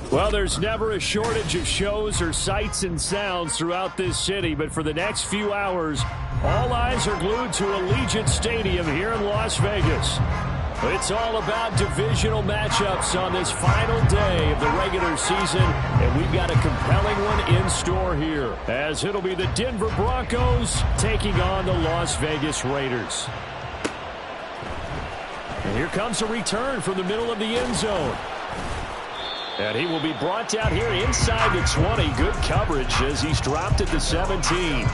Well, there's never a shortage of shows or sights and sounds throughout this city, but for the next few hours, all eyes are glued to Allegiant Stadium here in Las Vegas. It's all about divisional matchups on this final day of the regular season, and we've got a compelling one in store here, as it'll be the Denver Broncos taking on the Las Vegas Raiders. And here comes a return from the middle of the end zone. And he will be brought down here inside the 20. Good coverage as he's dropped at the 17.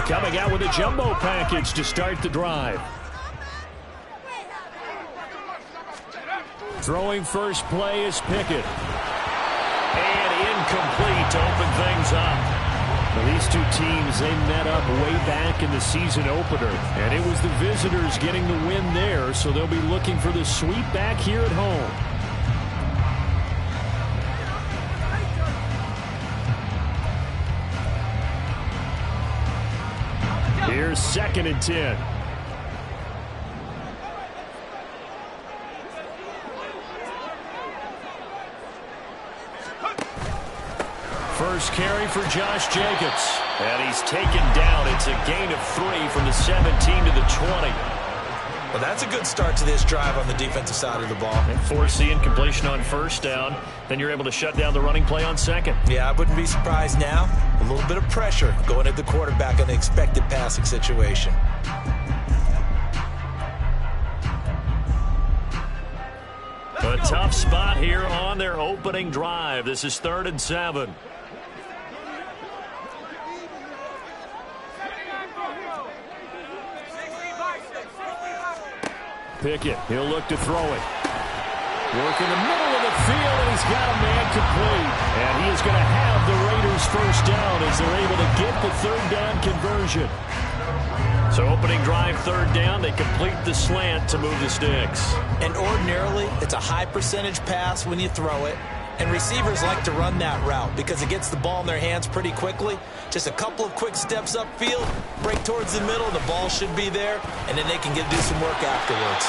Coming out with a jumbo package to start the drive. Throwing first play is Pickett. And incomplete to open things up. Well, these two teams, they met up way back in the season opener. And it was the visitors getting the win there, so they'll be looking for the sweep back here at home. Here's 2nd and 10. First carry for Josh Jacobs. And he's taken down. It's a gain of 3 from the 17 to the 20. Well, that's a good start to this drive on the defensive side of the ball. And force the incompletion on first down. Then you're able to shut down the running play on second. Yeah, I wouldn't be surprised now. A little bit of pressure going at the quarterback in the expected passing situation. A tough spot here on their opening drive. This is 3rd and 7. Pickett, he'll look to throw it. Work in the middle of the field, and he's got a man complete. And he is going to have the Raiders first down as they're able to get the 3rd down conversion. So opening drive, 3rd down, they complete the slant to move the sticks. And ordinarily, it's a high percentage pass when you throw it. And receivers like to run that route because it gets the ball in their hands pretty quickly. Just a couple of quick steps upfield, break towards the middle, the ball should be there, and then they can do some work afterwards.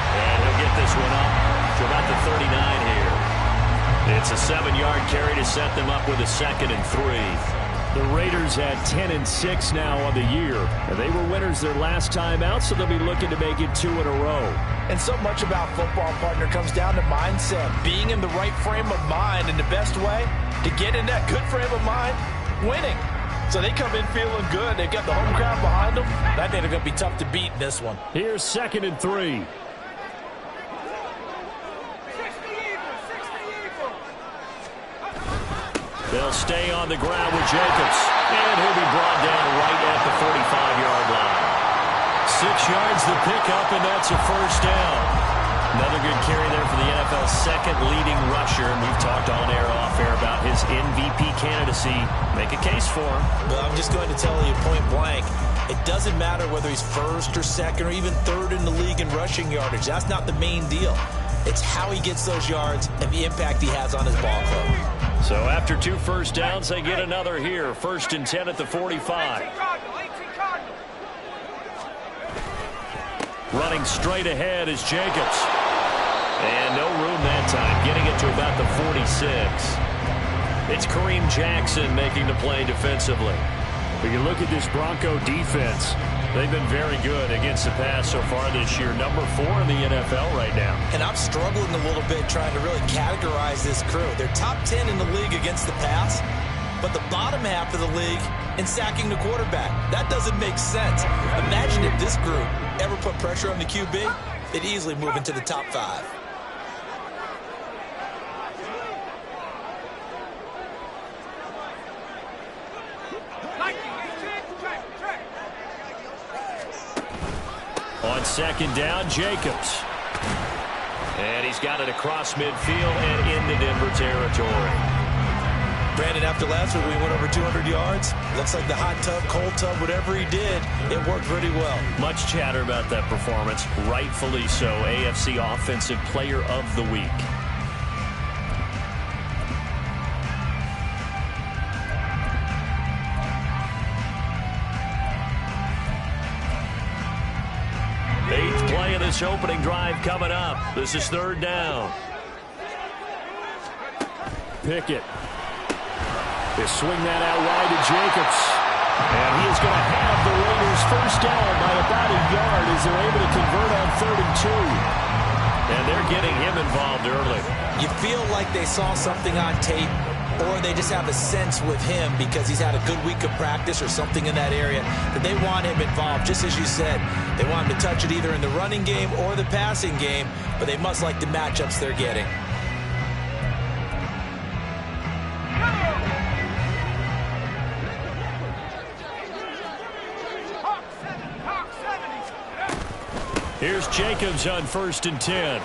And he'll get this one up to about the 39 here. It's a 7-yard carry to set them up with a 2nd and 3. The Raiders had 10 and 6 now on the year. And they were winners their last time out, so they'll be looking to make it 2 in a row. And so much about football, partner, comes down to mindset. Being in the right frame of mind, and the best way to get in that good frame of mind, winning. So they come in feeling good. They've got the home crowd behind them. I think they're going to be tough to beat in this one. Here's 2nd and 3. They'll stay on the ground with Jacobs. And he'll be brought down right at the 45-yard line. 6 yards the pickup, and that's a first down. Another good carry there for the NFL's 2nd leading rusher. And we've talked on air, off air about his MVP candidacy. Make a case for him. Well, I'm just going to tell you point blank. It doesn't matter whether he's 1st or 2nd or even 3rd in the league in rushing yardage. That's not the main deal. It's how he gets those yards and the impact he has on his ball club. So after 2 first downs, they get another here. 1st and 10 at the 45. Running straight ahead is Jacobs. And no room that time, getting it to about the 46. It's Kareem Jackson making the play defensively. When you look at this Bronco defense, they've been very good against the pass so far this year. Number 4 in the NFL right now. And I'm struggling a little bit trying to really categorize this crew. They're top 10 in the league against the pass, but the bottom half of the league in sacking the quarterback. That doesn't make sense. Imagine if this group ever put pressure on the QB, they'd easily move into the top 5. On 2nd down, Jacobs. And he's got it across midfield and into Denver territory. Brandon, after last week, we went over 200 yards. Looks like the hot tub, cold tub, whatever he did, it worked pretty well. Much chatter about that performance. Rightfully so. AFC Offensive Player of the Week. this opening drive coming up. This is third down. Pickett. They swing that out wide to Jacobs. And he is going to have the Raiders first down by about a yard as they're able to convert on 3rd and 2. And they're getting him involved early. You feel like they saw something on tape, or they just have a sense with him because he's had a good week of practice or something in that area that they want him involved. Just as you said, they want him to touch it either in the running game or the passing game, but they must like the matchups they're getting. Here's Jacobs on 1st and 10.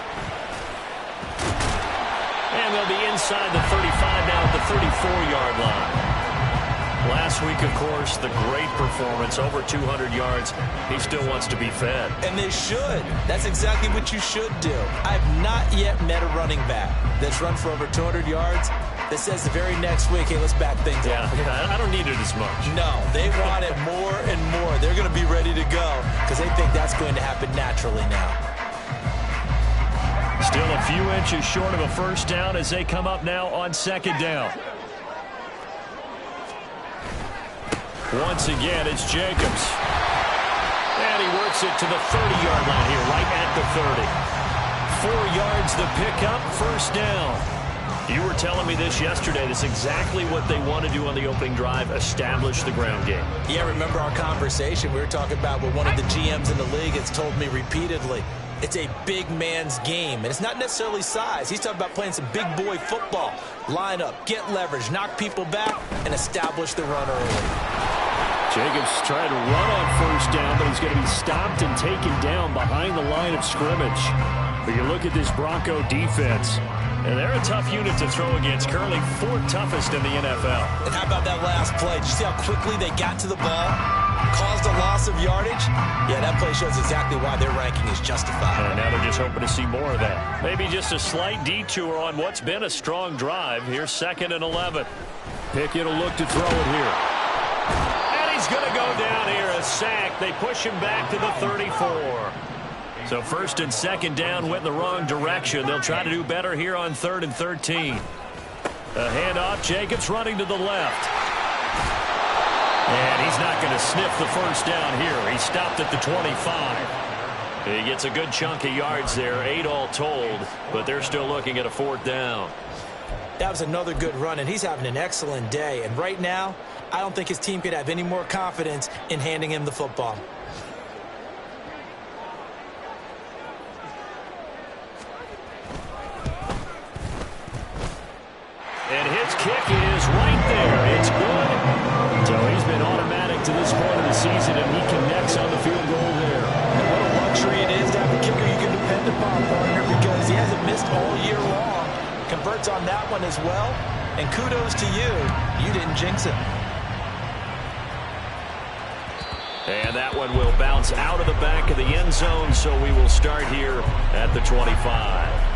And they'll be inside the 35 now at the 34-yard line. Last week, of course, the great performance, over 200 yards. He still wants to be fed. And they should. That's exactly what you should do. I've not yet met a running back that's run for over 200 yards that says the very next week, hey, let's back things up. Yeah, I don't need it as much. No, they want it more and more. They're going to be ready to go because they think that's going to happen naturally now. Still a few inches short of a first down as they come up now on 2nd down. Once again, it's Jacobs. And he works it to the 30-yard line here, right at the 30. 4 yards the pickup, first down. You were telling me this yesterday. That's exactly what they want to do on the opening drive, establish the ground game. Yeah, remember our conversation? We were talking about what one of the GMs in the league has told me repeatedly. It's a big man's game, and it's not necessarily size. He's talking about playing some big boy football. Line up, get leverage, knock people back, and establish the run early. Jacobs trying to run on first down, but he's going to be stopped and taken down behind the line of scrimmage. But you look at this Bronco defense, and they're a tough unit to throw against, currently 4th toughest in the NFL. And how about that last play? Did you see how quickly they got to the ball? Caused a loss of yardage? Yeah, that play shows exactly why their ranking is justified. And now they're just hoping to see more of that. Maybe just a slight detour on what's been a strong drive. Here's 2nd and 11. Pickett will look to throw it here. And he's going to go down here, a sack. They push him back to the 34. So 1st and 2nd down went in the wrong direction. They'll try to do better here on 3rd and 13. A handoff, Jacobs running to the left. And he's not going to sniff the first down here. He stopped at the 25. He gets a good chunk of yards there, 8 all told, but they're still looking at a 4th down. That was another good run, and he's having an excellent day. And right now, I don't think his team could have any more confidence in handing him the football. And his kick is right there. It's good. So he's been automatic to this point of the season, and he connects on the field goal there. And what a luxury it is to have a kicker you can depend upon, partner, because he hasn't missed all year long. Converts on that one as well. And kudos to you. You didn't jinx it. And that one will bounce out of the back of the end zone, so we will start here at the 25.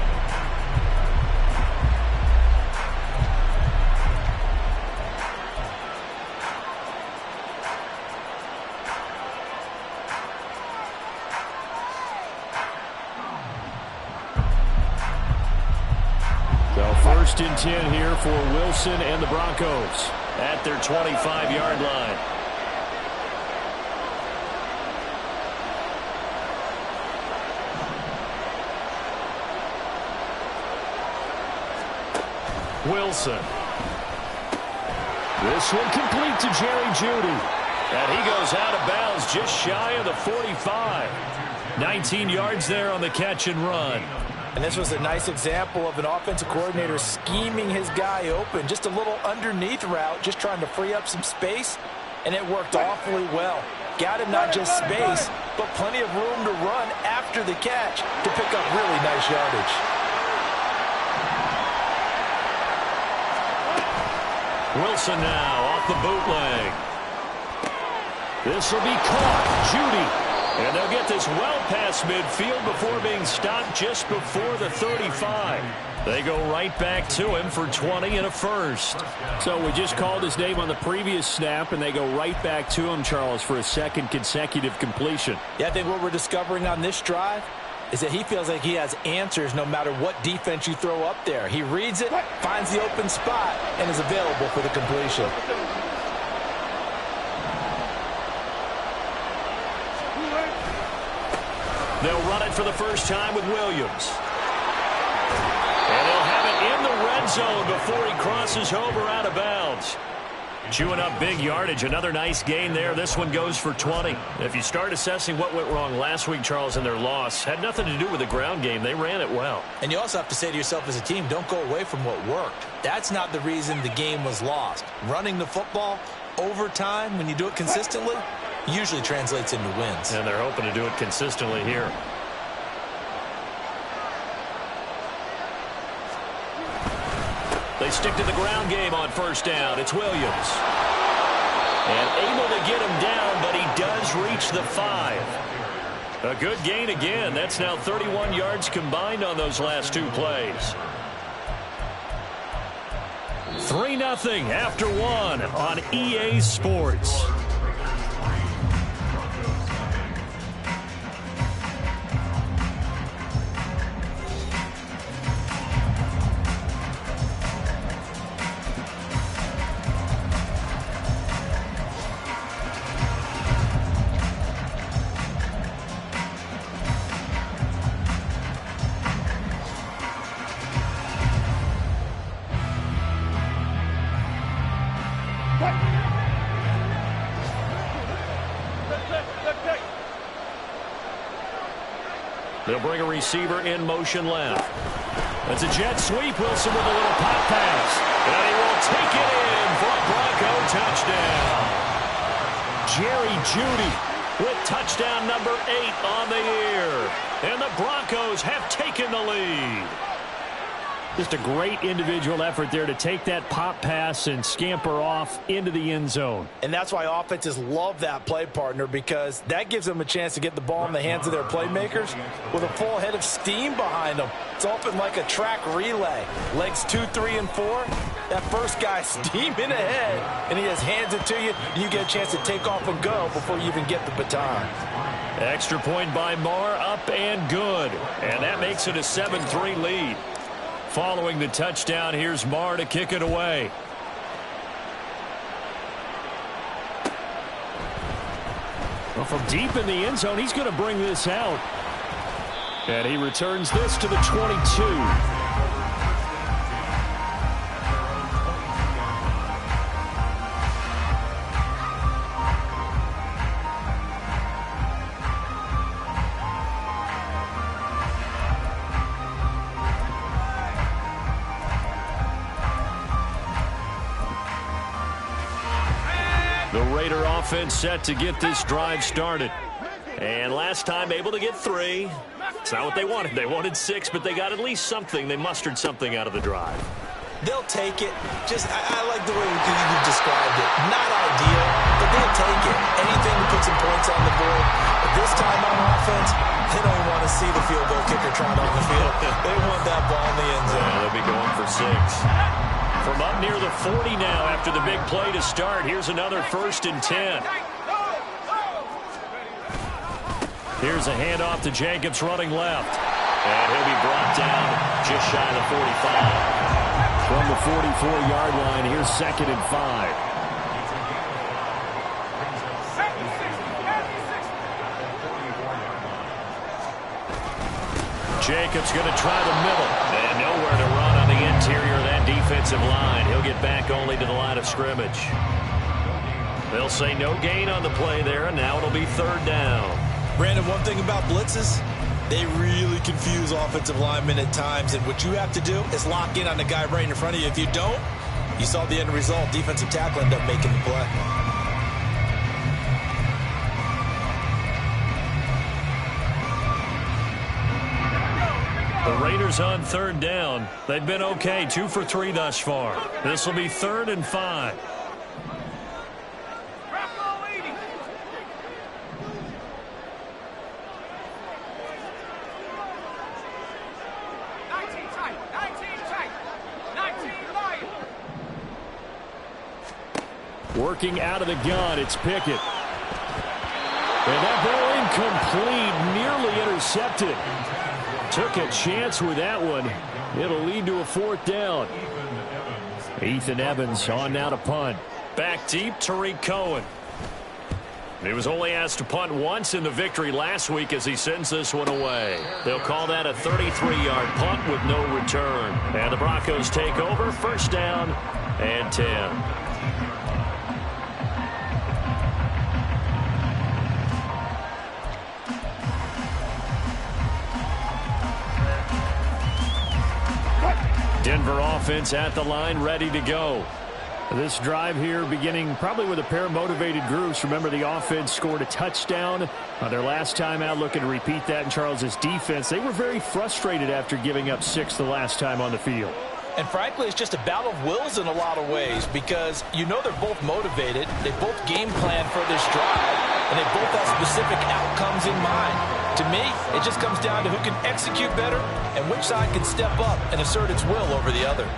So 1st and 10 here for Wilson and the Broncos at their 25-yard line. Wilson. This one complete to Jerry Jeudy. And he goes out of bounds just shy of the 45. 19 yards there on the catch and run. And this was a nice example of an offensive coordinator scheming his guy open. Just a little underneath route, just trying to free up some space. And it worked awfully well. Got him not just space, but plenty of room to run after the catch to pick up really nice yardage. Wilson now off the bootleg. This will be caught. Jeudy. And they'll get this well past midfield before being stopped just before the 35. They go right back to him for 20 and a first. So we just called his name on the previous snap, and they go right back to him, Charles, for a 2nd consecutive completion. Yeah, I think what we're discovering on this drive, is that he feels like he has answers no matter what defense you throw up there. He reads it, finds the open spot, and is available for the completion. They'll run it for the first time with Williams. And they'll have it in the red zone before he crosses over out of bounds. Chewing up big yardage. Another nice gain there. This one goes for 20. If you start assessing what went wrong last week, Charles, in their loss, had nothing to do with the ground game. They ran it well. And you also have to say to yourself as a team, don't go away from what worked. That's not the reason the game was lost. Running the football over time, when you do it consistently, usually translates into wins. And they're hoping to do it consistently here. They stick to the ground game on first down. It's Williams. And able to get him down, but he does reach the 5. A good gain again. That's now 31 yards combined on those last two plays. 3-0 after 1 on EA Sports. They'll bring a receiver in motion left. That's a jet sweep. Wilson with a little pop pass. And he will take it in for a Bronco touchdown. Jerry Jeudy with touchdown number 8 on the year. And the Broncos have taken the lead. Just a great individual effort there to take that pop pass and scamper off into the end zone. And that's why offenses love that play, partner, because that gives them a chance to get the ball in the hands of their playmakers with a full head of steam behind them. It's open like a track relay. Legs 2, 3, and 4. That first guy steaming ahead, and he just hands it to you, and you get a chance to take off and go before you even get the baton. Extra point by Marr, up and good. And that makes it a 7-3 lead. Following the touchdown, here's Marr to kick it away. Well, from deep in the end zone, he's going to bring this out. And he returns this to the 22. The Raider offense set to get this drive started. And last time able to get 3. It's not what they wanted. They wanted 6, but they got at least something. They mustered something out of the drive. They'll take it. I like the way you described it. Not ideal, but they'll take it. Anything to put some points on the board. But this time on offense, they don't want to see the field goal kicker trot on the field. They want that ball in the end zone. Yeah, they'll be going for 6. From up near the 40 now after the big play to start. Here's another 1st and 10. Here's a handoff to Jacobs running left. And he'll be brought down just shy of the 45. From the 44-yard line, here's 2nd and 5. Jacobs going to try the middle. And nowhere to run on the interior of that defensive line. He'll get back only to the line of scrimmage. They'll say no gain on the play there, and now it'll be 3rd down. Brandon, one thing about blitzes, they really confuse offensive linemen at times, and what you have to do is lock in on the guy right in front of you. If you don't, you saw the end result. Defensive tackle ended up making the play. The Raiders on 3rd down. They've been okay, 2 for 3 thus far. This will be 3rd and 5. Working out of the gun, it's Pickett. And that ball incomplete, nearly intercepted. Took a chance with that one. It'll lead to a 4th down. Ethan Evans on now to punt. Back deep, Tariq Cohen. He was only asked to punt once in the victory last week as he sends this one away. They'll call that a 33-yard punt with no return. And the Broncos take over, 1st down and 10. Denver offense at the line, ready to go. This drive here beginning probably with a pair of motivated groups. Remember, the offense scored a touchdown their last time out. Looking to repeat that in Charles's defense. They were very frustrated after giving up 6 the last time on the field. And frankly, it's just a battle of wills in a lot of ways because you know they're both motivated. They both game plan for this drive, and they both have specific outcomes in mind. To me, it just comes down to who can execute better and which side can step up and assert its will over the other.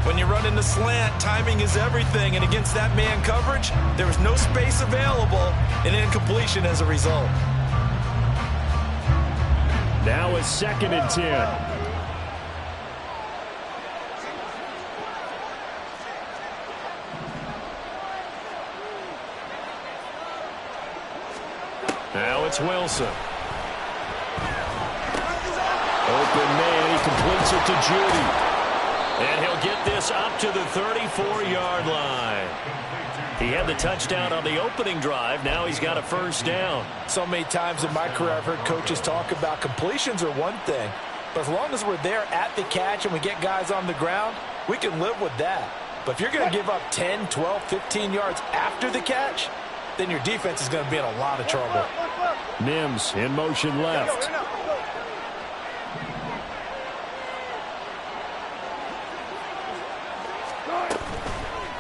When you run in the slant, timing is everything, and against that man coverage, there was no space available and incompletion as a result. Now it's 2nd and 10. Now it's Wilson. Open man, he completes it to Judy. And he'll get this up to the 34-yard line. He had the touchdown on the opening drive. Now he's got a 1st down. So many times in my career I've heard coaches talk about completions are one thing. But as long as we're there at the catch and we get guys on the ground, we can live with that. But if you're going to give up 10, 12, 15 yards after the catch, then your defense is going to be in a lot of trouble. Mims in motion left.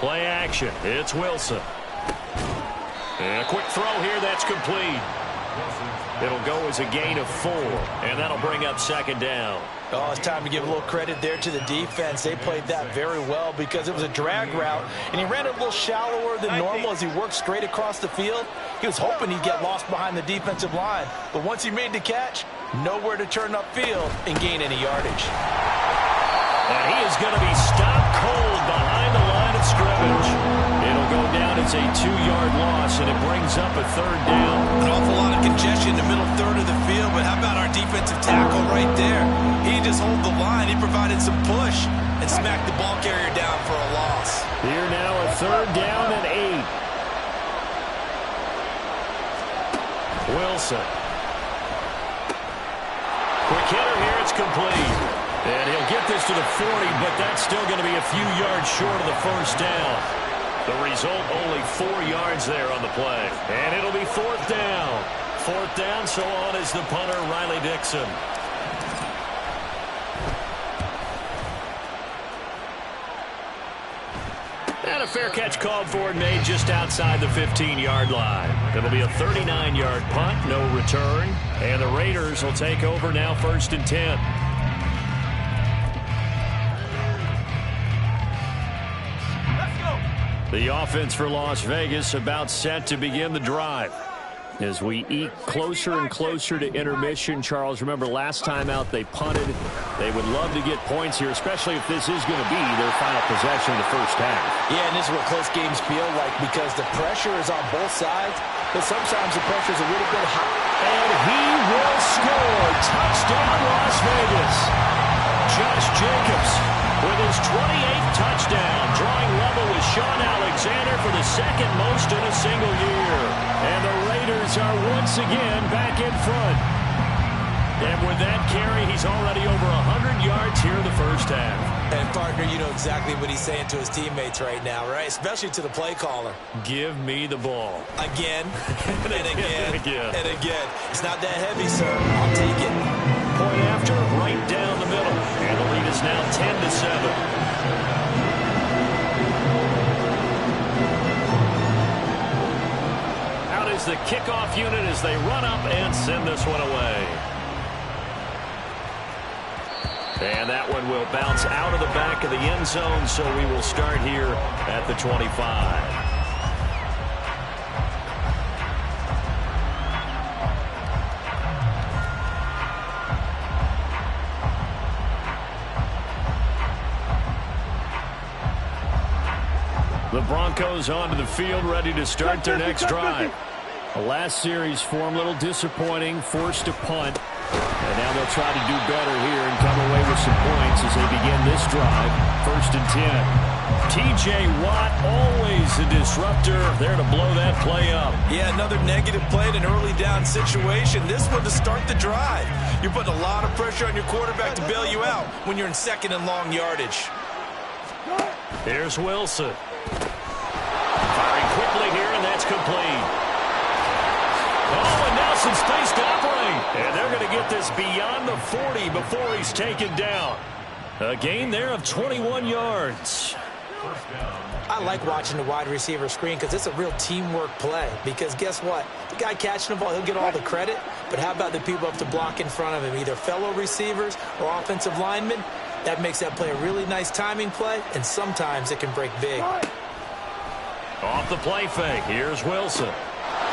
Play action. It's Wilson. And a quick throw here. That's complete. It'll go as a gain of 4. And that'll bring up 2nd down. Oh, it's time to give a little credit there to the defense. They played that very well because it was a drag route. And he ran it a little shallower than normal as he worked straight across the field. He was hoping he'd get lost behind the defensive line. But once he made the catch, nowhere to turn upfield and gain any yardage. And he is going to be stopped cold behind the line of scrimmage. It'll go down as a 2-yard loss, and it brings up a 3rd down. An awful lot of congestion in the middle third of the field, but how about our defensive tackle right there? He didn't just hold the line. He provided some push and smacked the ball carrier down for a loss. Here now a 3rd down and 8. Wilson. Quick hitter here. It's complete. And he'll get this to the 40, but that's still going to be a few yards short of the 1st down. The result, only 4 yards there on the play. And it'll be 4th down. 4th down, so on is the punter, Riley Dixon. And a fair catch called for and made just outside the 15-yard line. It'll be a 39-yard punt, no return. And the Raiders will take over now, 1st and 10. The offense for Las Vegas about set to begin the drive. As we eke closer and closer to intermission, Charles, remember last time out they punted. They would love to get points here, especially if this is going to be their final possession of the 1st half. Yeah, and this is what close games feel like because the pressure is on both sides, but sometimes the pressure is a little bit high. And he will score. Touchdown, Las Vegas. Josh Jacobs with his 28th touchdown, drawing level with Sean Alexander for the 2nd most in a single year. And the Raiders are once again back in front. And with that carry, he's already over 100 yards here in the 1st half. And, partner, you know exactly what he's saying to his teammates right now, right? Especially to the play caller. Give me the ball. Again, and again, and again. It's not that heavy, sir. I'll take it. Point after, right down the middle. And the lead is now 10-7. Is the kickoff unit as they run up and send this one away. And that one will bounce out of the back of the end zone, so we will start here at the 25. The Broncos onto the field, ready to start their next drive. The last series for them, a little disappointing, forced to punt. And now they'll try to do better here and come away with some points as they begin this drive. 1st and 10. T.J. Watt, always a disruptor, there to blow that play up. Yeah, another negative play in an early down situation. This one to start the drive. You're putting a lot of pressure on your quarterback to bail you out when you're in 2nd and long yardage. Here's Wilson. Firing quickly here, and that's complete. Oh, and now some space to operate. And they're going to get this beyond the 40 before he's taken down. A gain there of 21 yards. I like watching the wide receiver screen because it's a real teamwork play. Because guess what? The guy catching the ball, he'll get all the credit. But how about the people up to block in front of him, either fellow receivers or offensive linemen? That makes that play a really nice timing play, and sometimes it can break big. Off the play fake, here's Wilson.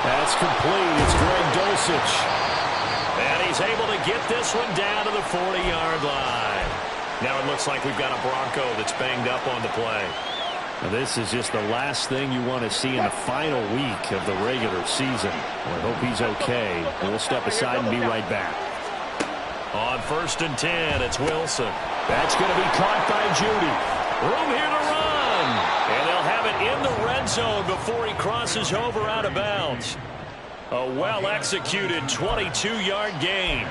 That's complete. It's Greg Dulcich. And he's able to get this one down to the 40-yard line. Now it looks like we've got a Bronco that's banged up on the play. Now this is just the last thing you want to see in the final week of the regular season. We hope he's okay. And we'll step aside and be right back. On 1st and 10, it's Wilson. That's going to be caught by Judy. Room here to run. And they'll have it in the red zone before he crosses over out of bounds. A well-executed 22-yard gain.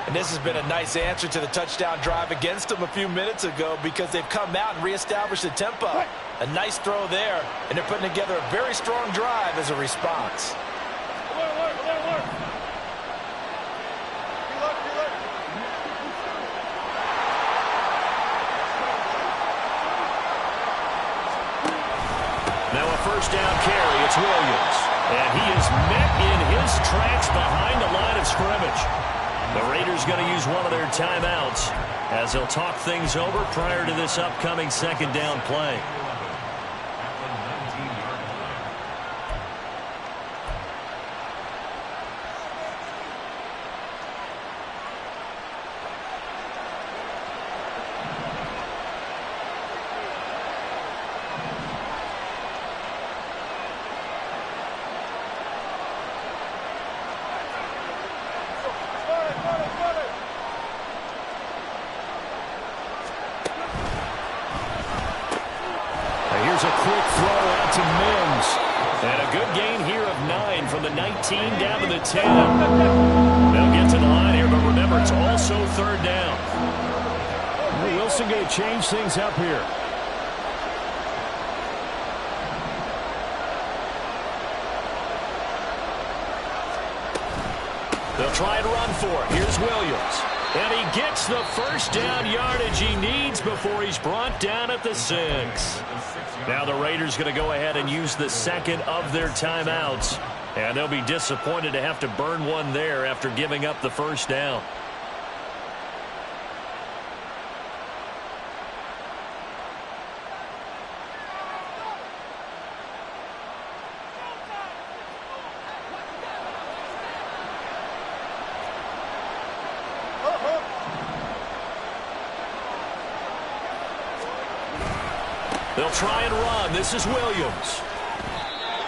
And this has been a nice answer to the touchdown drive against them a few minutes ago because they've come out and reestablished the tempo. A nice throw there, and they're putting together a very strong drive as a response. Now a 1st down carry, it's Williams. And he is met in his tracks behind the line of scrimmage. The Raiders going to use one of their timeouts as they'll talk things over prior to this upcoming 2nd down play. Here's a quick throw out to Mims. And a good gain here of 9 from the 19 down to the 10. They'll get to the line here, but remember, it's also 3rd down. Wilson going to change things up here. They'll try and run for it. Here's Williams. And he gets the 1st down yardage he needs before he's brought down at the 6. Now the Raiders going to go ahead and use the 2nd of their timeouts. And they'll be disappointed to have to burn one there after giving up the 1st down. They'll try and run. This is Williams.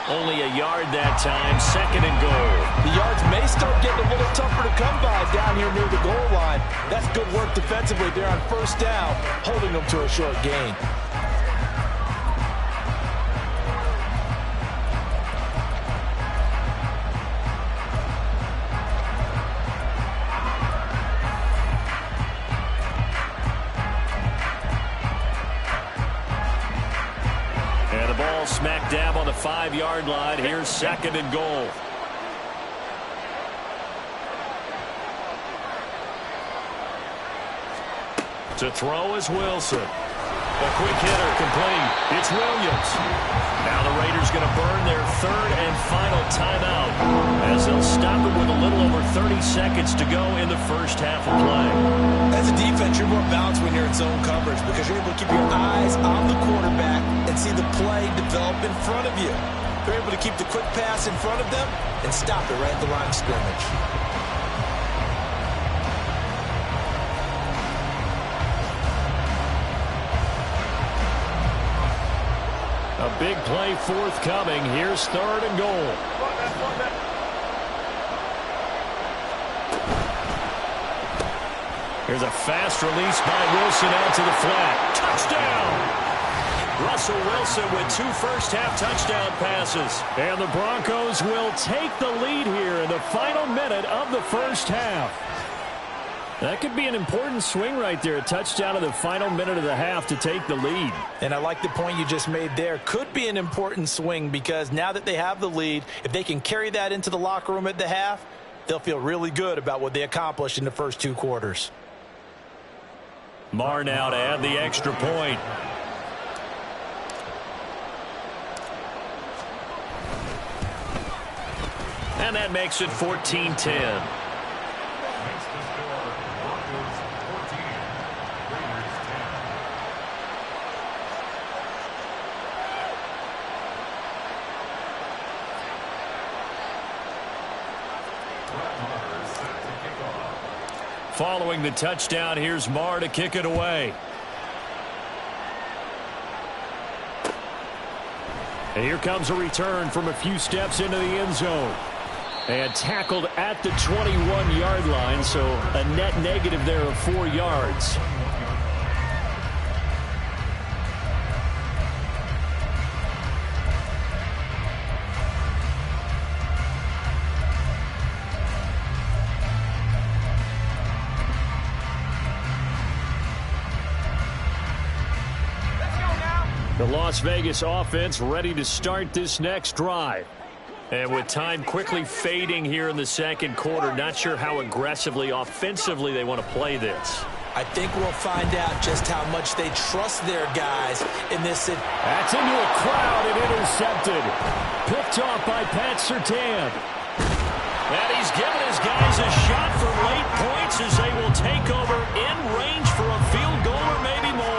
Only a yard that time. 2nd and goal. The yards may start getting a little tougher to come by down here near the goal line. That's good work defensively there on 1st down, holding them to a short gain. Smack dab on the 5-yard line. Here's 2nd and goal. To throw is Wilson. A quick hitter complete. It's Williams. Now the Raiders going to burn their 3rd and final timeout as they'll stop it with a little over 30 seconds to go in the 1st half of play. As a defense, you're more balanced when you're in zone coverage because you're able to keep your eyes on the quarterback and see the play develop in front of you. You're able to keep the quick pass in front of them and stop it right at the line of scrimmage. A A big play forthcoming. Here's 3rd and goal. Here's a fast release by Wilson out to the flat. Touchdown! Russell Wilson with 2 first-half touchdown passes. And the Broncos will take the lead here in the final minute of the first half. That could be an important swing right there. A touchdown in the final minute of the half to take the lead. And I like the point you just made there. Could be an important swing because now that they have the lead, if they can carry that into the locker room at the half, they'll feel really good about what they accomplished in the first 2 quarters. Marr now to add the extra point. And that makes it 14-10. Following the touchdown, here's Marr to kick it away. And here comes a return from a few steps into the end zone. And tackled at the 21-yard line, so a net negative there of 4 yards. The Las Vegas offense ready to start this next drive. And with time quickly fading here in the second quarter, not sure how aggressively, offensively they want to play this. I think we'll find out just how much they trust their guys in this. That's into a crowd and intercepted. Picked off by Pat Surtain. And he's given his guys a shot for late points as they will take over in range for a field goal or maybe more.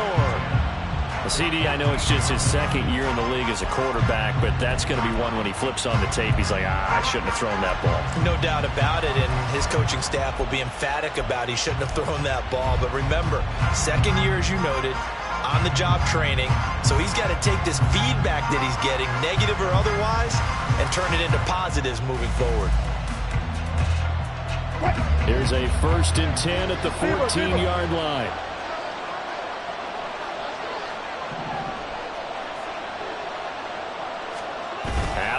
CD, I know it's just his 2nd year in the league as a quarterback, but that's going to be one when he flips on the tape. He's like, I shouldn't have thrown that ball. No doubt about it, and his coaching staff will be emphatic about he shouldn't have thrown that ball. But remember, 2nd year, as you noted, on-the-job training. So he's got to take this feedback that he's getting, negative or otherwise, and turn it into positives moving forward. Here's a 1st and 10 at the 14-yard line.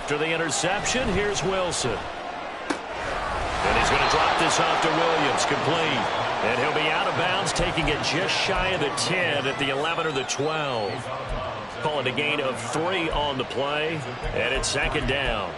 After the interception, here's Wilson. And he's going to drop this off to Williams, complete. And he'll be out of bounds, taking it just shy of the 10 at the 11 or the 12. Call it a gain of 3 on the play, and it's 2nd down.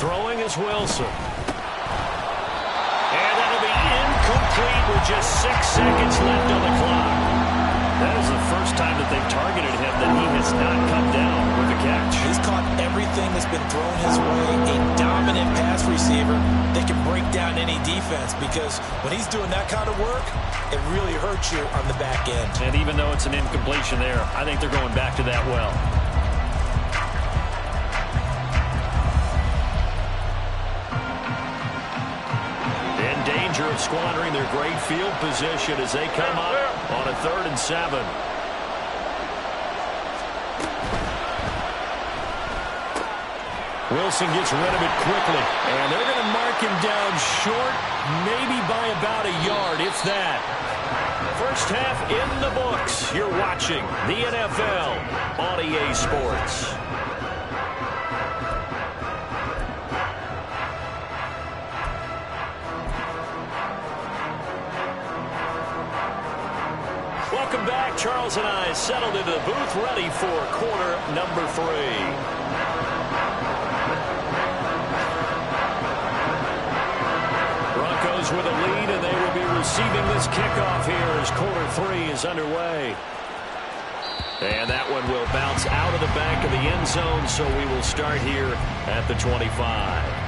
Throwing is Wilson. And that'll be incomplete with just 6 seconds left on the clock. That is the first time that they've targeted him that he has not come down with a catch. He's caught everything that's been thrown his way. A dominant pass receiver that can break down any defense because when he's doing that kind of work, it really hurts you on the back end. And even though it's an incompletion there, I think they're going back to that well. Of squandering their great field position as they come up on a 3rd and 7. Wilson gets rid of it quickly, and they're going to mark him down short, maybe by about a yard, if that. First half in the books. You're watching the NFL on EA Sports. Welcome back. Charles and I settled into the booth, ready for quarter number 3. Broncos with a lead, and they will be receiving this kickoff here as quarter 3 is underway. And that one will bounce out of the back of the end zone, so we will start here at the 25.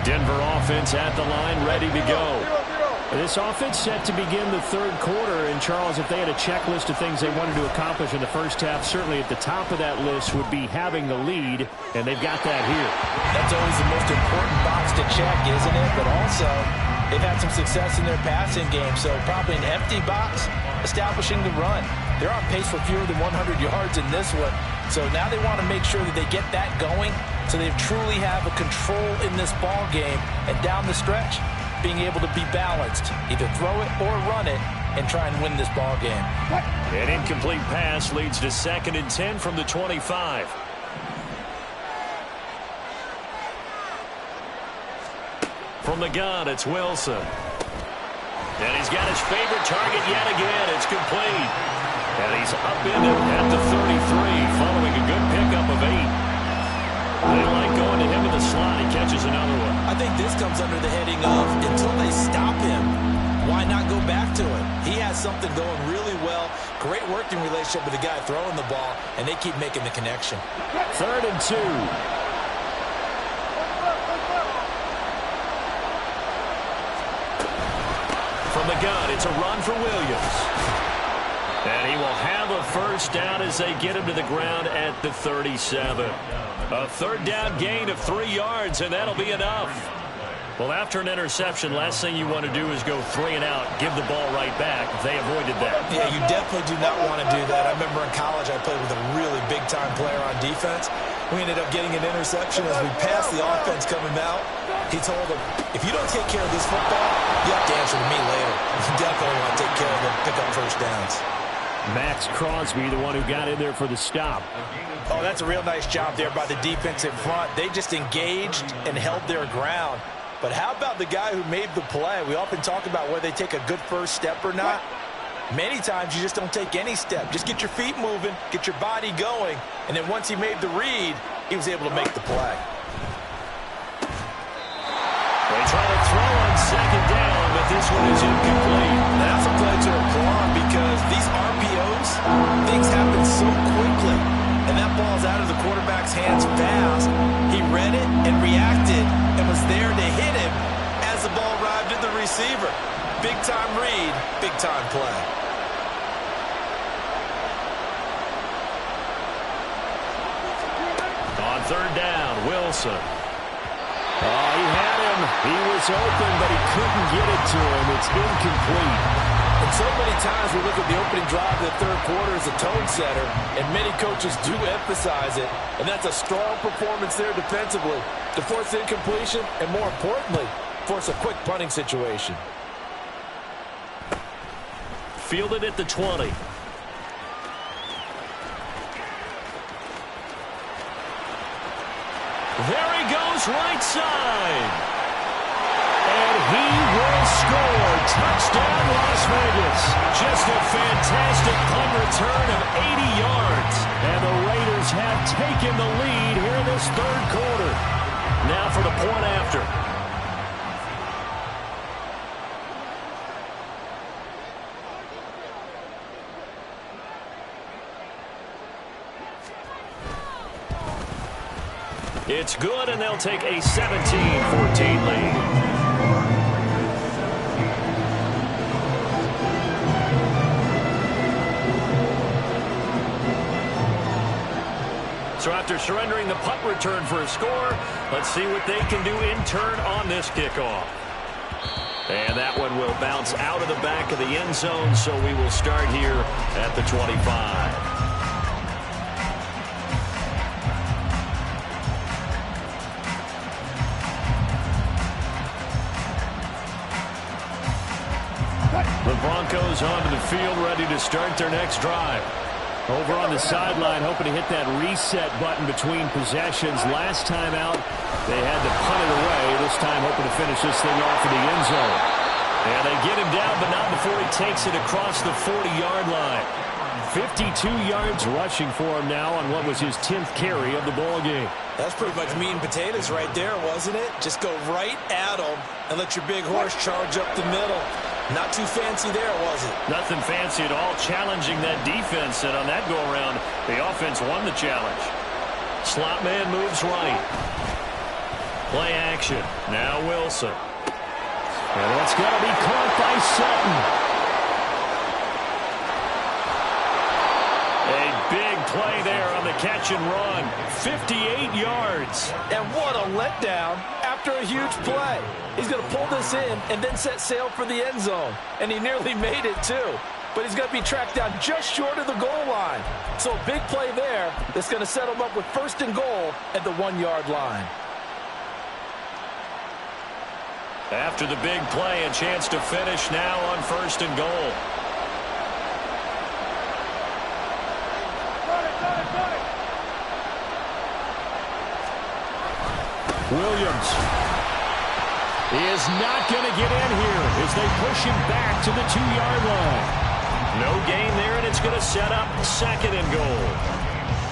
Denver offense at the line, ready to go. This offense set to begin the third quarter. And, Charles, if they had a checklist of things they wanted to accomplish in the first half, certainly at the top of that list would be having the lead, and they've got that here. That's always the most important box to check, isn't it? But also, they've had some success in their passing game, so probably an empty box establishing the run. They're on pace for fewer than 100 yards in this one, so now they want to make sure that they get that going so they truly have a control in this ball game, and down the stretch, being able to be balanced, either throw it or run it, and try and win this ball game. An incomplete pass leads to 2nd and 10 from the 25. From the gun, it's Wilson. And he's got his favorite target yet again. It's complete. And he's up in it at the 33, following a good pickup of 8. They like going to him in the slot. He catches another one. I think this comes under the heading of, until they stop him, why not go back to him? He has something going really well. Great working relationship with the guy throwing the ball, and they keep making the connection. 3rd and 2. From the gun, it's a run for Williams. And he will have a first down as they get him to the ground at the 37. A 3rd down gain of 3 yards, and that'll be enough. Well, after an interception, last thing you want to do is go 3 and out, give the ball right back. They avoided that. Yeah, you definitely do not want to do that. I remember in college I played with a really big-time player on defense. We ended up getting an interception as we passed the offense coming out. He told him, if you don't take care of this football, you have to answer to me later. You definitely want to take care of it, pick up first downs. Max Crosby, the one who got in there for the stop. Oh, that's a real nice job there by the defense in front. They just engaged and held their ground. But how about the guy who made the play? We often talk about whether they take a good first step or not. Many times you just don't take any step. Just get your feet moving, get your body going, and then once he made the read, he was able to make the play. They try to throw on 2nd down, but this one is incomplete. That's a play to applaud because these RPOs, things happen so quickly. And that ball's out of the quarterback's hands fast. He read it and reacted and was there to hit him as the ball arrived at the receiver. Big-time read, big-time play. On 3rd down, Wilson. Oh, he had him. He was open, but he couldn't get it to him. It's incomplete. And so many times we look at the opening drive of the 3rd quarter as a tone setter, and many coaches do emphasize it. And that's a strong performance there defensively to force incompletion and, more importantly, force a quick punting situation. Fielded at the 20. There he goes, right side. And he will score. Touchdown, Las Vegas. Just a fantastic punt return of 80 yards. And the Raiders have taken the lead here in this 3rd quarter. Now for the point after. It's good, and they'll take a 17-14 lead. So after surrendering the punt return for a score, let's see what they can do in turn on this kickoff. And that one will bounce out of the back of the end zone, so we will start here at the 25. The Broncos onto the field, ready to start their next drive. Over on the sideline, hoping to hit that reset button between possessions. Last time out, they had to punt it away. This time, hoping to finish this thing off in the end zone. And they get him down, but not before he takes it across the 40-yard line. 52 yards rushing for him now on what was his 10th carry of the ball game. That's pretty much meat and potatoes right there, wasn't it? Just go right at him and let your big horse charge up the middle. Not too fancy there, was it? Nothing fancy at all, challenging that defense. And on that go-around, the offense won the challenge. Slot man moves right. Play action. Now Wilson. And that's going to be caught by Sutton. A big play there on the catch and run. 58 yards. And what a letdown after a huge play. He's going to pull this in and then set sail for the end zone. And he nearly made it too. But he's going to be tracked down just short of the goal line. So a big play there that's going to set him up with 1st and goal at the 1-yard line. After the big play, a chance to finish now on 1st and goal. Williams is not going to get in here as they push him back to the 2-yard line. No gain there, and it's going to set up 2nd and goal.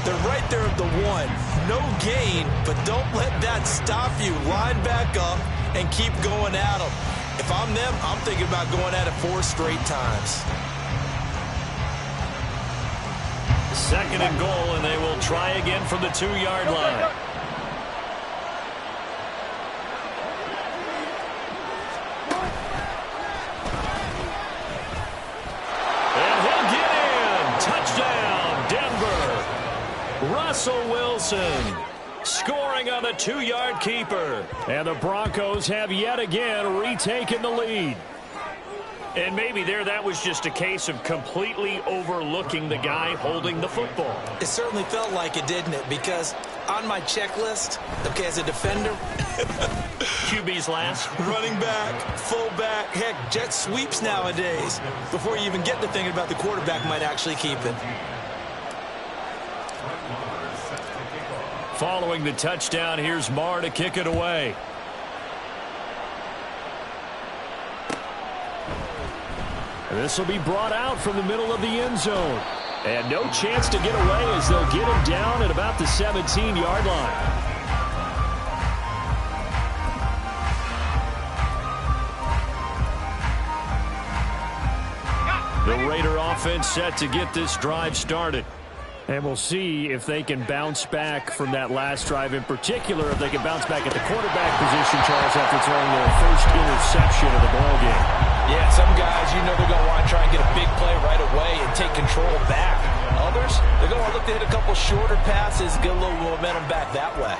They're right there at the 1. No gain, but don't let that stop you. Line back up and keep going at them. If I'm them, I'm thinking about going at it 4 straight times. 2nd and goal, and they will try again from the 2-yard line. Russell Wilson scoring on the 2-yard keeper. And the Broncos have yet again retaken the lead. And maybe there that was just a case of completely overlooking the guy holding the football. It certainly felt like it, didn't it? Because on my checklist, okay, as a defender, QB's last. Running back, fullback, heck, jet sweeps nowadays. Before you even get to thinking about the quarterback might actually keep it. Following the touchdown, here's Marr to kick it away. This will be brought out from the middle of the end zone. And no chance to get away as they'll get him down at about the 17-yard line. The Raider offense set to get this drive started. And we'll see if they can bounce back from that last drive, in particular if they can bounce back at the quarterback position, Charles, after throwing their first interception of the ballgame. Yeah, some guys, you know, they're going to want to try and get a big play right away and take control back. Others, they're going to want to look to hit a couple shorter passes, get a little momentum back that way.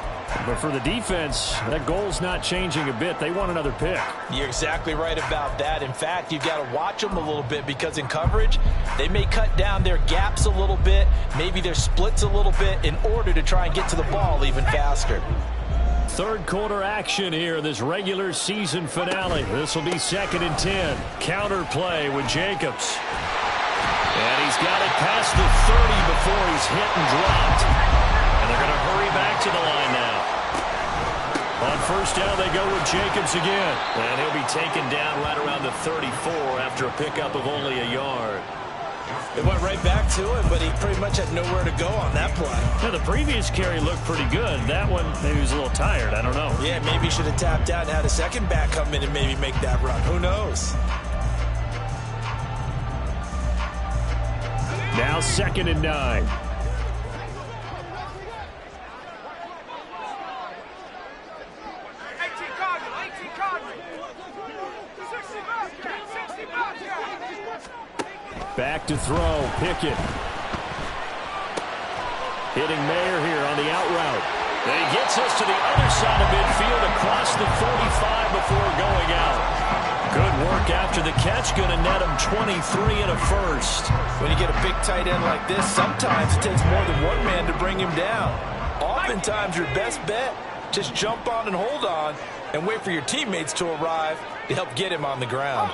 But for the defense, that goal's not changing a bit. They want another pick. You're exactly right about that. In fact, you've got to watch them a little bit because in coverage, they may cut down their gaps a little bit, maybe their splits a little bit in order to try and get to the ball even faster. Third quarter action here in this regular season finale. This will be 2nd and 10. Counter play with Jacobs. And he's got it past the 30 before he's hit and dropped. And they're going to hurry back to the line now. On 1st down, they go with Jacobs again. And he'll be taken down right around the 34 after a pickup of only a yard. It went right back to him, but he pretty much had nowhere to go on that play. Now, the previous carry looked pretty good. That one, maybe he was a little tired. I don't know. Yeah, maybe he should have tapped out and had a second back come in and maybe make that run. Who knows? Now 2nd and 9. Back to throw, Pickett. Hitting Mayer here on the out route. And he gets us to the other side of midfield across the 45 before going out. Good work after the catch, going to net him 23 and a first. When you get a big tight end like this, sometimes it takes more than one man to bring him down. Oftentimes your best bet, just jump on and hold on and wait for your teammates to arrive to help get him on the ground.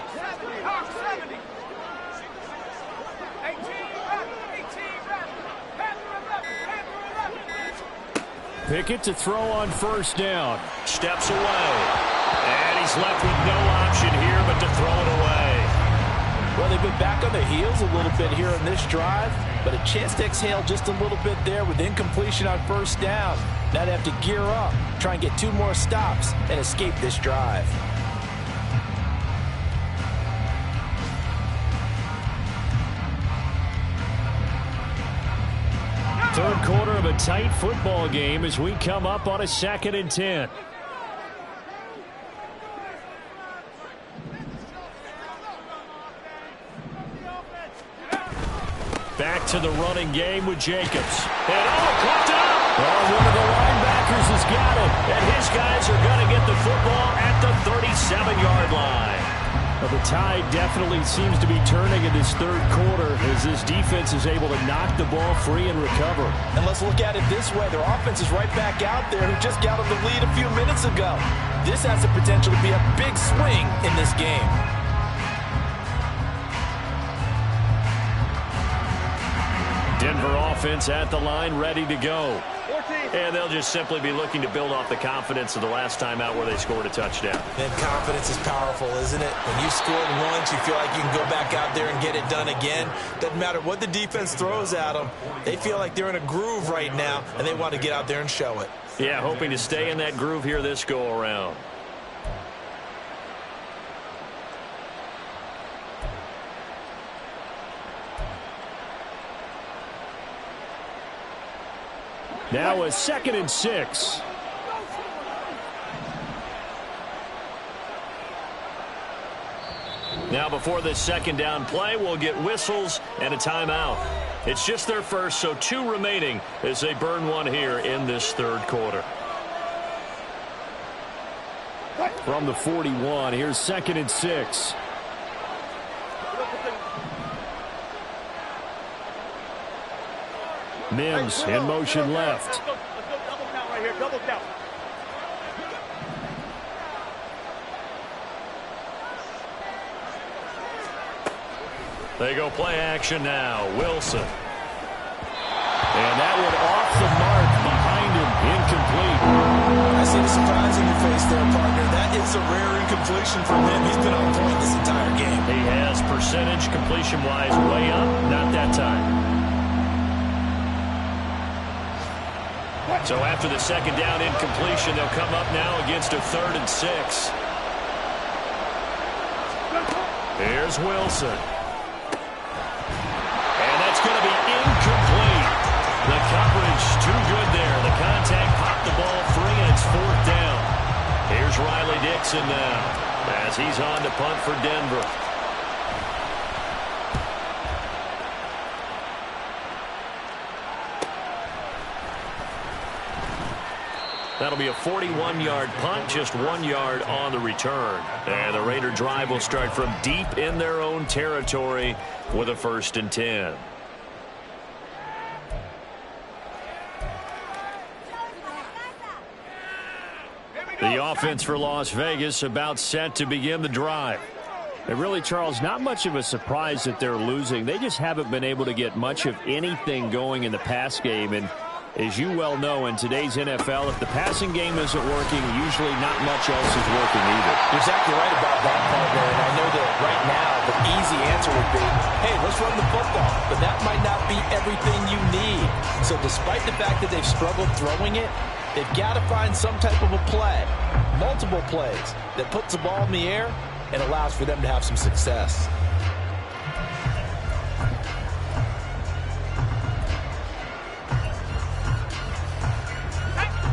Pickett to throw on 1st down. Steps away. And he's left with no option here but to throw it away. Well, they've been back on their heels a little bit here in this drive, but a chance to exhale just a little bit there with incompletion on 1st down. Now they have to gear up, try and get 2 more stops, and escape this drive. Third quarter of a tight football game as we come up on a 2nd and 10. Back to the running game with Jacobs. And caught it up. One of the linebackers has got it. And his guys are going to get the football at the 37-yard line. Well, the tide definitely seems to be turning in this third quarter as this defense is able to knock the ball free and recover. And let's look at it this way. Their offense is right back out there who just got them the lead a few minutes ago. This has the potential to be a big swing in this game. Denver offense at the line, ready to go. And they'll just simply be looking to build off the confidence of the last time out where they scored a touchdown. And confidence is powerful, isn't it? When you scored once, you feel like you can go back out there and get it done again. Doesn't matter what the defense throws at them. They feel like they're in a groove right now, and they want to get out there and show it. Yeah, hoping to stay in that groove here this go-around. Now a 2nd and 6. Now before this second down play, we'll get whistles and a timeout. It's just their first, so 2 remaining as they burn one here in this third quarter. From the 41, here's 2nd and 6. Mims in motion left. Double count right here, double count. They go play action now. Wilson. And that one off the mark behind him. Incomplete. I see the surprise in your face there, partner. That is a rare incompletion from him. He's been on point this entire game. He has percentage completion-wise way up. Not that time. So after the second down incompletion, they'll come up now against a 3rd and 6. Here's Wilson. And that's going to be incomplete. The coverage too good there. The contact popped the ball free, and it's 4th down. Here's Riley Dixon now as he's on to punt for Denver. That'll be a 41-yard punt, just 1 yard on the return. And the Raider drive will start from deep in their own territory with a 1st and 10. The offense for Las Vegas about set to begin the drive. And really, Charles, not much of a surprise that they're losing. They just haven't been able to get much of anything going in the pass game. And as you well know, in today's NFL, if the passing game isn't working, usually not much else is working either. You're exactly right about that, partner. And I know that right now the easy answer would be, hey, let's run the football. But that might not be everything you need. So despite the fact that they've struggled throwing it, they've got to find some type of a play, multiple plays, that puts the ball in the air and allows for them to have some success.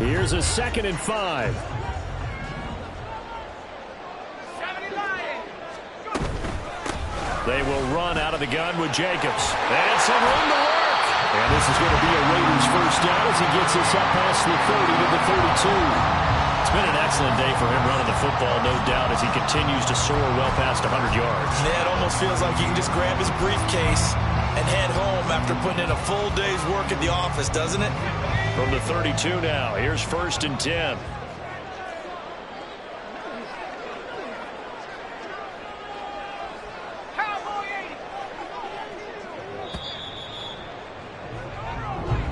Here's a 2nd and 5. They will run out of the gun with Jacobs. And some room to work. And this is going to be a Raiders 1st down as he gets us up past the 30 to the 32. It's been an excellent day for him running the football, no doubt, as he continues to soar well past 100 yards. Yeah, it almost feels like he can just grab his briefcase and head home after putting in a full day's work at the office, doesn't it? From the 32 now, here's 1st and 10.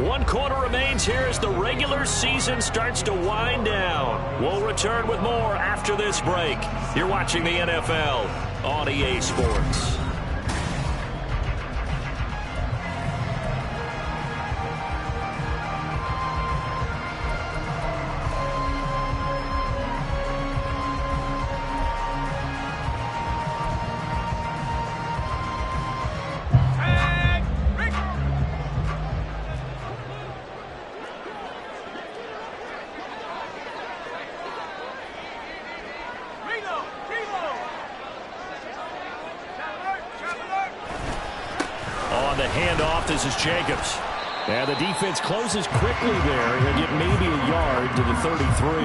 One quarter remains here as the regular season starts to wind down. We'll return with more after this break. You're watching the NFL on EA Sports. the handoff. This is Jacobs. And the defense closes quickly there. He'll get maybe a yard to the 33.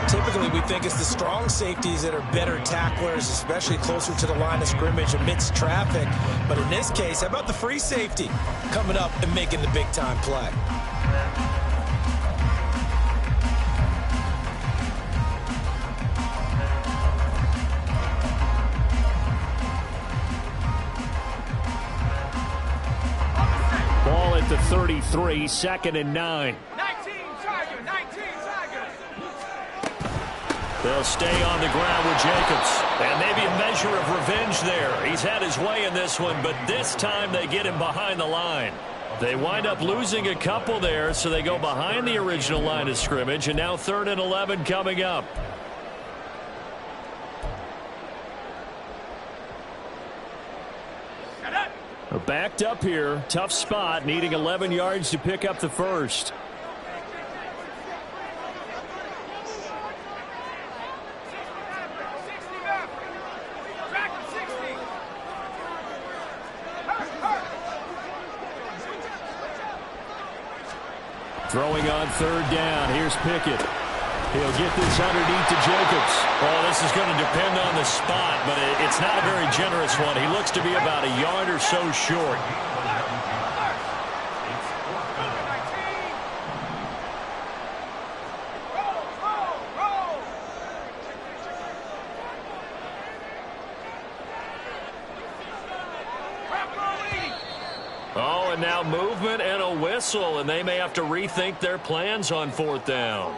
Typically, we think it's the strong safeties that are better tacklers, especially closer to the line of scrimmage amidst traffic. But in this case, how about the free safety coming up and making the big-time play? Ball at the 33, 2nd and 9. 19 Tigers. They'll stay on the ground with Jacobs. And maybe a measure of revenge there. He's had his way in this one, but this time they get him behind the line. They wind up losing a couple there, so they go behind the original line of scrimmage, and now 3rd and 11 coming up. Backed up here, tough spot, needing 11 yards to pick up the first. Throwing on 3rd down, here's Pickett. He'll get this underneath to Jacobs. Oh, this is going to depend on the spot, but it's not a very generous one. He looks to be about a yard or so short. Oh, and now movement and a whistle, and they may have to rethink their plans on 4th down.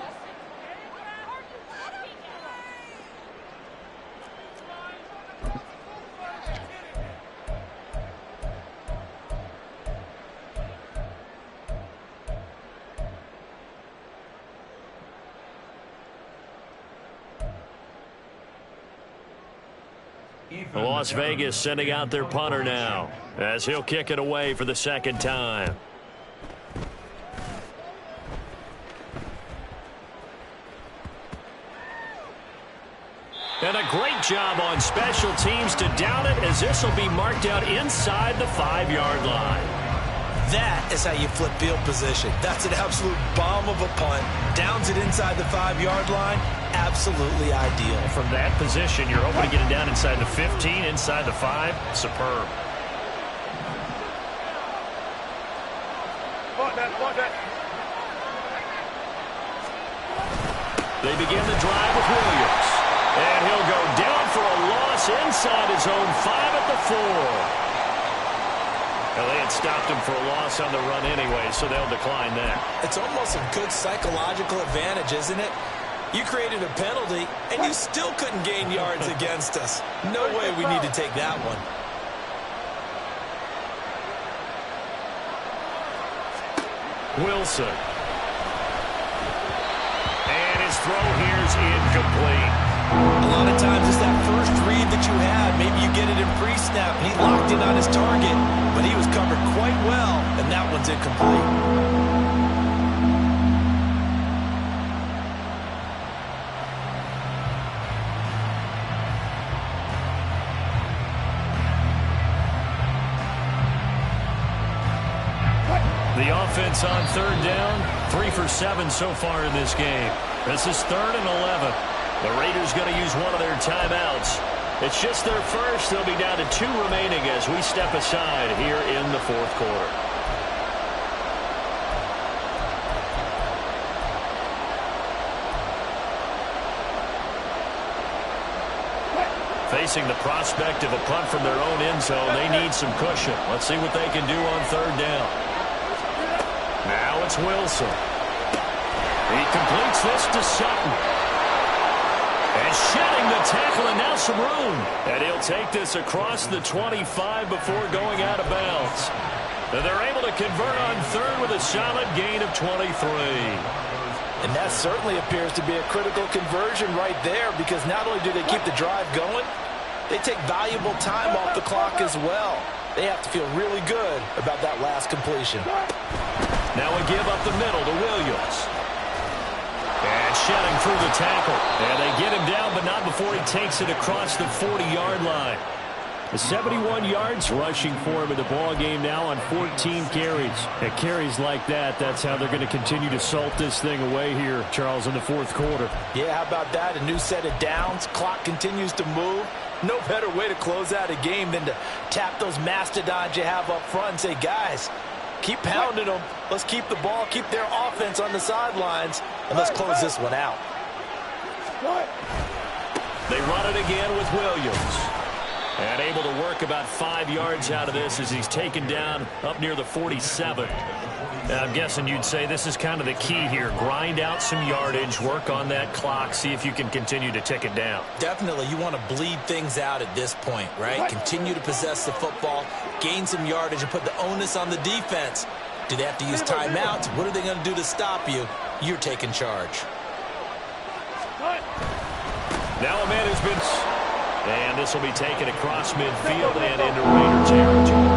Las Vegas sending out their punter now as he'll kick it away for the 2nd time. And a great job on special teams to down it, as this will be marked out inside the 5-yard line. That is how you flip field position. That's an absolute bomb of a punt. Downs it inside the 5-yard line. Absolutely ideal. From that position, you're hoping to get it down inside the 15, inside the 5. Superb. They begin the drive with Williams. And he'll go down for a loss inside his own 5 at the 4. Well, they had stopped him for a loss on the run anyway, so they'll decline that. It's almost a good psychological advantage, isn't it? You created a penalty, and you still couldn't gain yards against us. No way we need to take that one. Wilson. And his throw here's incomplete. A lot of times it's that first read that you had. Maybe you get it in pre-snap, and he locked in on his target, but he was covered quite well, and that one's incomplete. The offense on 3rd down, 3 for 7 so far in this game. This is 3rd and 11. The Raiders going to use one of their timeouts. It's just their first. They'll be down to 2 remaining as we step aside here in the 4th quarter. Facing the prospect of a punt from their own end zone, they need some cushion. Let's see what they can do on 3rd down. Now it's Wilson. He completes this to Sutton. And shedding the tackle, and now some room. And he'll take this across the 25 before going out of bounds. And they're able to convert on 3rd with a solid gain of 23. And that certainly appears to be a critical conversion right there, because not only do they keep the drive going, they take valuable time off the clock as well. They have to feel really good about that last completion. Now we give up the middle to Williams. And shedding through the tackle. And they get him down, but not before he takes it across the 40-yard line. 71 yards rushing for him in the ball game now on 14 carries. And carries like that, that's how they're going to continue to salt this thing away here, Charles, in the fourth quarter. Yeah, how about that? A new set of downs. Clock continues to move. No better way to close out a game than to tap those mastodons you have up front and say, guys, keep pounding them. Let's keep the ball, keep their offense on the sidelines, and let's close this one out. They run it again with Williams. And able to work about 5 yards out of this as he's taken down up near the 47. Now, I'm guessing you'd say this is kind of the key here. Grind out some yardage, work on that clock, see if you can continue to tick it down. Definitely, you want to bleed things out at this point, right? Continue to possess the football, gain some yardage, and put the onus on the defense. Do they have to use timeouts? What are they going to do to stop you? You're taking charge. Now a man has been... And this will be taken across midfield and into Raider territory.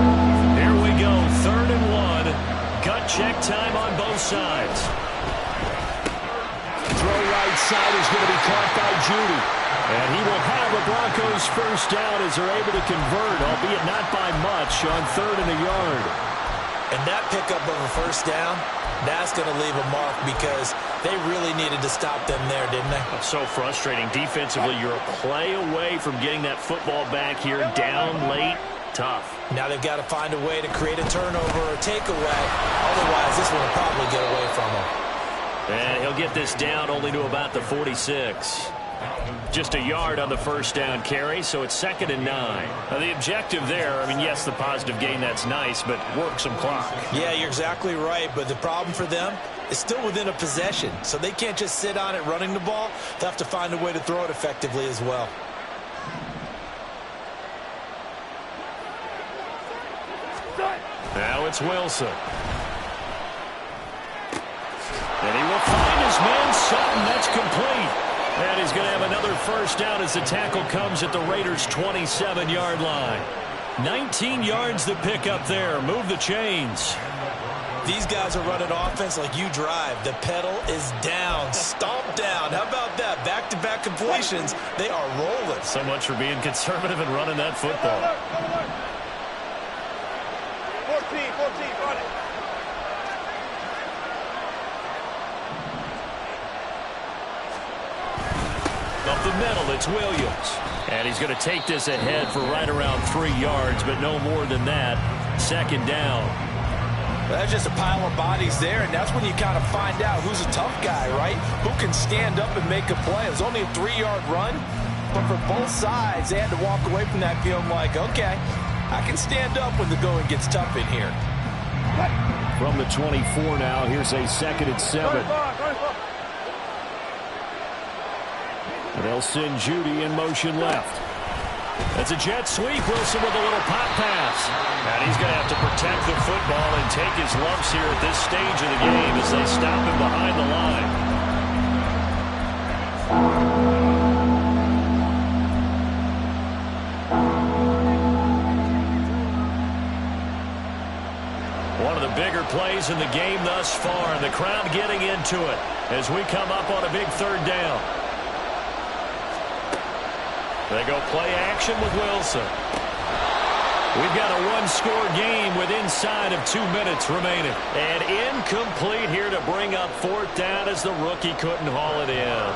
Here we go, 3rd and 1. Gut check time on both sides. Throw right side is going to be caught by Judy. And he will have a Broncos first down as they're able to convert, albeit not by much, on 3rd and a yard. And that pickup of a first down, that's going to leave a mark because they really needed to stop them there, didn't they? So frustrating. Defensively, you're a play away from getting that football back here, down late. Tough. Now they've got to find a way to create a turnover or takeaway. Otherwise, this one will probably get away from him. And he'll get this down only to about the 46. Just a yard on the first down carry, so it's 2nd and 9. Now the objective there, I mean, yes, the positive gain, that's nice, but work some clock. Yeah, you're exactly right, but the problem for them is still within a possession, so they can't just sit on it running the ball. They'll have to find a way to throw it effectively as well. Now it's Wilson. And he will find his man Sutton. That's complete. And he's going to have another first down as the tackle comes at the Raiders' 27-yard line. 19 yards to pick up there. Move the chains. These guys are running offense like you drive. The pedal is down. Stomp down. How about that? Back-to-back completions. They are rolling. So much for being conservative and running that football. 14, run it. Up the middle, it's Williams. And he's going to take this ahead for right around 3 yards, but no more than that. 2nd down. That's just a pile of bodies there, and that's when you kind of find out who's a tough guy, right? Who can stand up and make a play. It was only a 3-yard run, but for both sides, they had to walk away from that feeling like, okay, I can stand up when the going gets tough in here. From the 24 now, here's a 2nd and 7. And they'll send Judy in motion left. That's a jet sweep. Wilson with a little pop pass. And he's going to have to protect the football and take his lumps here at this stage of the game as they stop him behind the line. One of the bigger plays in the game thus far, and the crowd getting into it as we come up on a big 3rd down. They go play action with Wilson. We've got a one-score game with inside of 2 minutes remaining. And incomplete here to bring up 4th down as the rookie couldn't haul it in.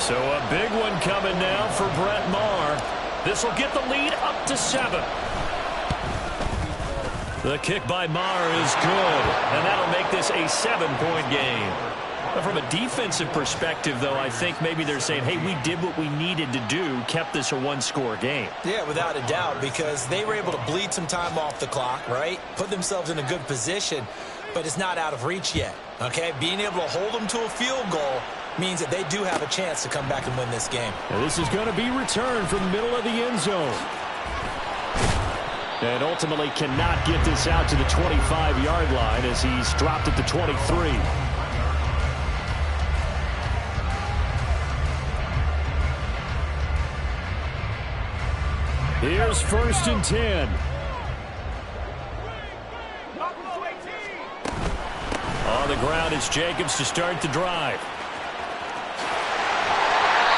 So a big one coming now for Brett Maher. This will get the lead up to 7. The kick by Maher is good, and that'll make this a 7-point game. But from a defensive perspective, though, I think maybe they're saying, hey, we did what we needed to do, kept this a one-score game. Yeah, without a doubt, because they were able to bleed some time off the clock, right? Put themselves in a good position, but it's not out of reach yet, okay? Being able to hold them to a field goal means that they do have a chance to come back and win this game. Now, this is going to be returned from the middle of the end zone. And ultimately cannot get this out to the 25-yard line as he's dropped at the 23. Here's 1st and 10. On the ground, it's Jacobs to start the drive.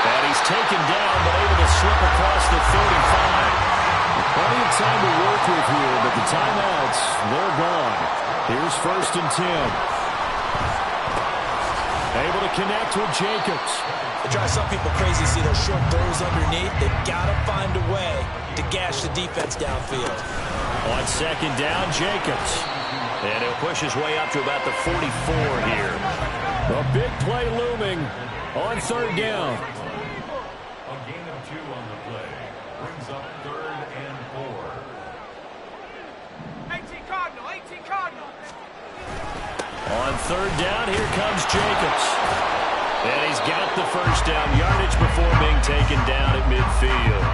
And he's taken down, but able to slip across the 35. Plenty of time to work with here, but the timeouts, they're gone. Here's 1st and 10. Able to connect with Jacobs. It drives some people crazy to see those short throws underneath. They've got to find a way to gash the defense downfield. On 2nd down, Jacobs. And he'll push his way up to about the 44 here. A big play looming on 3rd down. A gain of 2 on the play. Brings up 3rd and 4. 18 Cardinal, 18 Cardinal. On 3rd down, here comes Jacobs. And he's got the 1st down yardage before being taken down at midfield.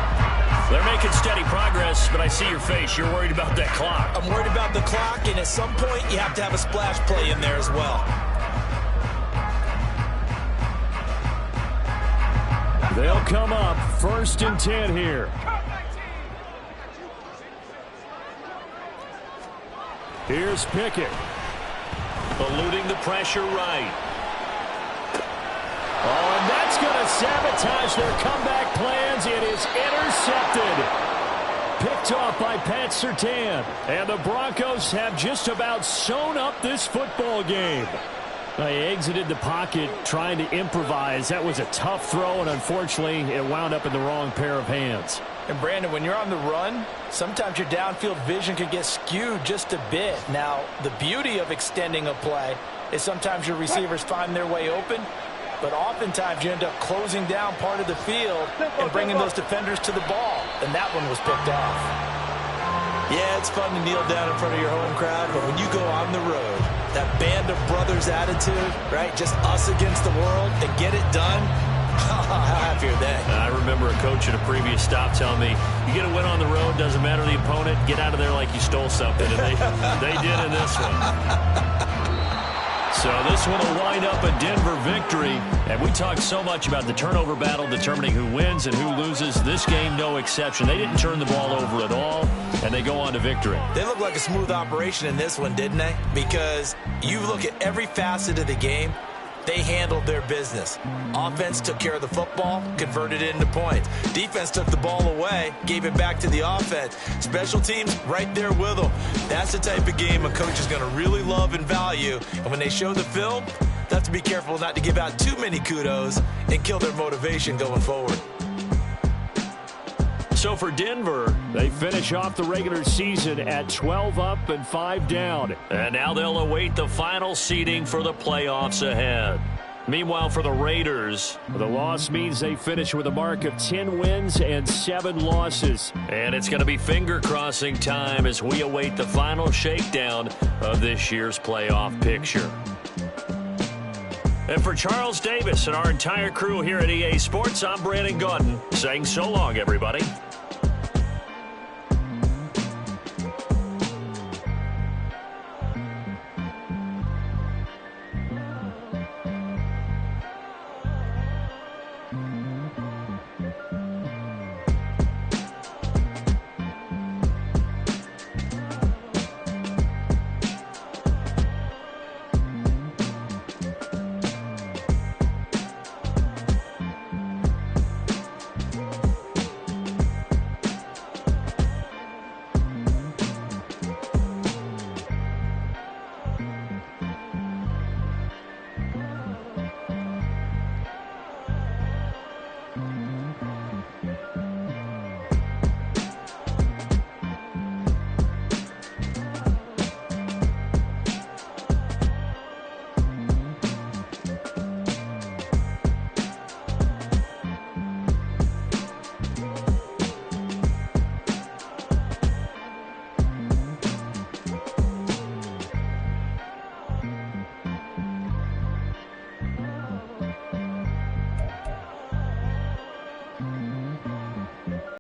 They're making steady progress, but I see your face. You're worried about that clock. I'm worried about the clock, and at some point, you have to have a splash play in there as well. They'll come up 1st and 10 here. Here's Pickett. Eluding the pressure right. Oh, and that's going to sabotage their comeback plans. It is intercepted. Picked off by Pat Surtain. And the Broncos have just about sewn up this football game. They exited the pocket trying to improvise. That was a tough throw, and unfortunately, it wound up in the wrong pair of hands. And, Brandon, when you're on the run, sometimes your downfield vision can get skewed just a bit. Now, the beauty of extending a play is sometimes your receivers find their way open, but oftentimes you end up closing down part of the field and bringing those defenders to the ball, and that one was picked off. Yeah, it's fun to kneel down in front of your home crowd, but when you go on the road, that band of brothers attitude, right, just us against the world, and get it done, how happy are they? I remember a coach at a previous stop telling me, you get a win on the road, doesn't matter the opponent, get out of there like you stole something, and they did in this one. So this one will wind up a Denver victory. And we talked so much about the turnover battle determining who wins and who loses. This game, no exception. They didn't turn the ball over at all, and they go on to victory. They look like a smooth operation in this one, didn't they? Because you look at every facet of the game, they handled their business. Offense took care of the football, converted it into points. Defense took the ball away, gave it back to the offense. Special teams right there with them. That's the type of game a coach is going to really love and value. And when they show the film, they have to be careful not to give out too many kudos and kill their motivation going forward. So for Denver, they finish off the regular season at 12 up and 5 down. And now they'll await the final seeding for the playoffs ahead. Meanwhile, for the Raiders, the loss means they finish with a mark of 10 wins and 7 losses. And it's going to be finger-crossing time as we await the final shakedown of this year's playoff picture. And for Charles Davis and our entire crew here at EA Sports, I'm Brandon Gaudin saying so long, everybody.